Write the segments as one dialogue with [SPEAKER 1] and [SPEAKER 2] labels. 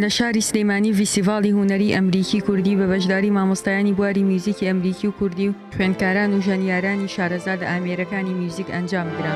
[SPEAKER 1] لە شاری سلێمانی فیستیڤاڵی هونەری ئەمریکی کوردی بە بەشداری مامۆستایانی بواری میوزیکی ئەمریکی و کوردی و خوێندکاران و ژەنیارانی شارەزاد ئامێرەکانی میوزیک ئەنجام درا.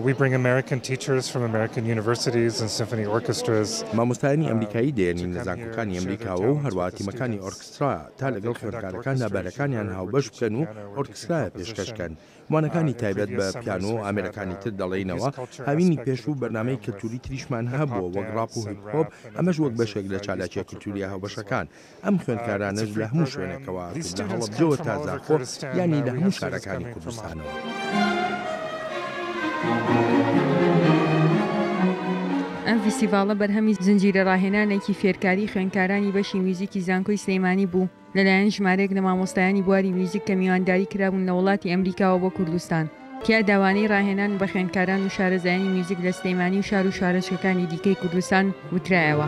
[SPEAKER 2] We bring American teachers from American universities and symphony orchestras.
[SPEAKER 3] مامۆستایانی ئەمریکایی دێنین لە زانکۆکانی ئەمریکاوە و هەروە تیمەکانی ئۆرکسترا تا لەگەڵ خوێندکارەکان لابەرەکانیان هاوبەش بکەن و ئۆرکسترایە پێشکەشکەن. وانەکانی تایبەت بە پیانۆ و ئامێرەکانی تر دەڵێنەوە هاوینی پێش و بەرنامەی کلتوری تریشمان هەبووە وەک ڕاپ و هیپ-هۆپ، ئەمەش وەک بەشێک لە چالاکیە کلتوری هاوبەشەکان. ئەم خوێندکارانش لە هەموو شوێنێکەوە لە هەڵەبجەوە تا زاخۆ یانی لە هەموو شارەکانی کوردستانەوە.
[SPEAKER 1] ئەم فیستیڤاڵە بەرهەمی زنجیرە ڕاهێنانێکی فێرکاری خوێندکارانی بەشی میوزیکی زانکۆی سلێمانی بوو لەلایەن ژمارەیەک لە مامۆستایانی بواری میوزیک کە میوانداری کرابوون لە وڵاتی ئەمریکاوە بۆ کوردستان. تیا داوانەی ڕاهێنان بە خوێندکاران و شارەزایانی میوزیک لە سلێمانی و شار و شارەچەکانی دیکەی کوردستان وترایەوە.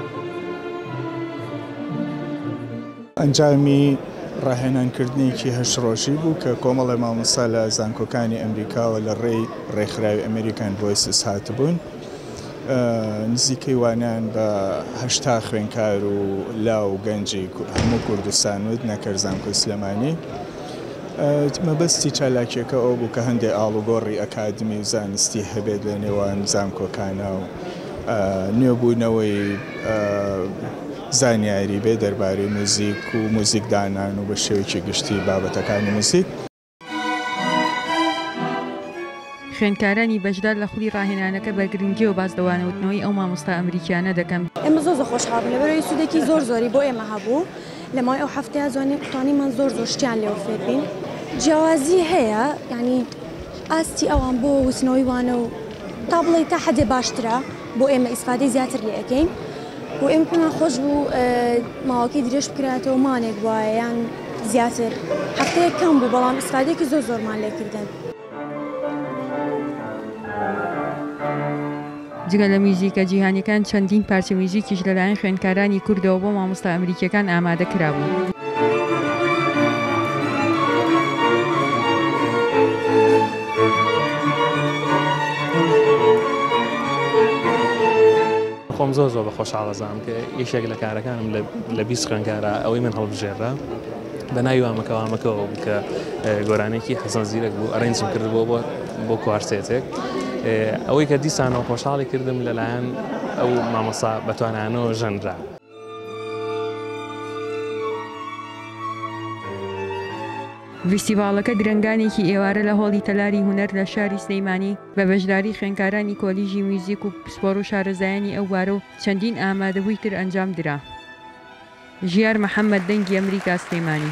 [SPEAKER 4] ئەنجامی ڕاهێنانکردنێکی هەشت ڕۆژی بوو کە کۆمەڵی مامۆستا لە زانکۆکانی ئەمریکاوە لە ڕێی ڕێکخراوی ئەمریکان ڤۆیسز هاتبوون. نزیکەی وانیان بە 80 خوێندکار و لاو گەنجی هەموو کوردستان و نەکەر زانکۆی سلێمانی. مەبەستی چالاکیەکە ئەو بوو کە هەندێک ئاڵوگۆڕی ئەکادمی و زانستی هەبێت لە نێوان زانکۆکانە و نوێبوونەوەی زانیاری بێ دەربارەی موزیک و موزیکدانان و بە شێوەیەکی گشتی بابەتەکانی موزیک.
[SPEAKER 1] خوێندکارانی بەشدار لە خولی ڕاهێنانەکە بەرگرنگی و بازدەوانەوتنەوەی ئەو مامۆستا ئەمریکیانە دەکەن.
[SPEAKER 5] ئێمە زۆر خۆشحاڵ بووین لەبەرەوەی سوودێکی زۆری بۆ ئێمە هەبوو لە ماوەی ئەو هەفتەیە زۆنێ قوتانیمان زۆر شتیان لێوە فێر بین. جیاوازی هەیە، یعنی ئاستی ئەوان بۆ وسنەوەی وانە و تا بڵێ تا حەدێ باشترە بۆ ئێمە ئیسفادەی زیاتر لێ ئەەکەین و ئێمە پێمان خۆش بوو ماوەکەی درێژ بکرێتەوە مانێک وایە یان زیاتر هەفتەیە کەم بوو بەڵام ئیسفادێکی زۆرمان لێکردن.
[SPEAKER 1] جگە لە میوزیکە جیهانیەکان چەندین پارچە میوزیکیش لەلایەن خوێندکارانی کوردەوە بۆ مامۆستا ئەمریکیەکان ئامادە کرابوو.
[SPEAKER 6] خۆم زۆر بە خۆشحاڵەزانم کە یەکێک لە کارەکانم لە 20 خوێندکارە ئەوەی من هەڵبژێڕا بە ناوی وامەکەوە کە گۆرانێکی حەسەن زیرەک بوو ئەرێنجم کردبوو بۆ کوارتێتێک. ئەوەی کە دیسانەوە خۆشحاڵی کردم لەلایەن ئەو مامۆستا بەتوانانەوە ژەنرا.
[SPEAKER 1] فیستیڤاڵەکە درەنگانێکی ئێوارە لە هۆڵی تەلاری هونەر لە شاری سلێمانی بە بەشداری خوێندکارانی کۆلیژی میوزیک و پسپۆڕ و شارەزایانی ئەو وارە و چەندین ئامادەبووی تر ئەنجام درا. ژیار محەممەد دەنگی ئەمریکا سلێمانی.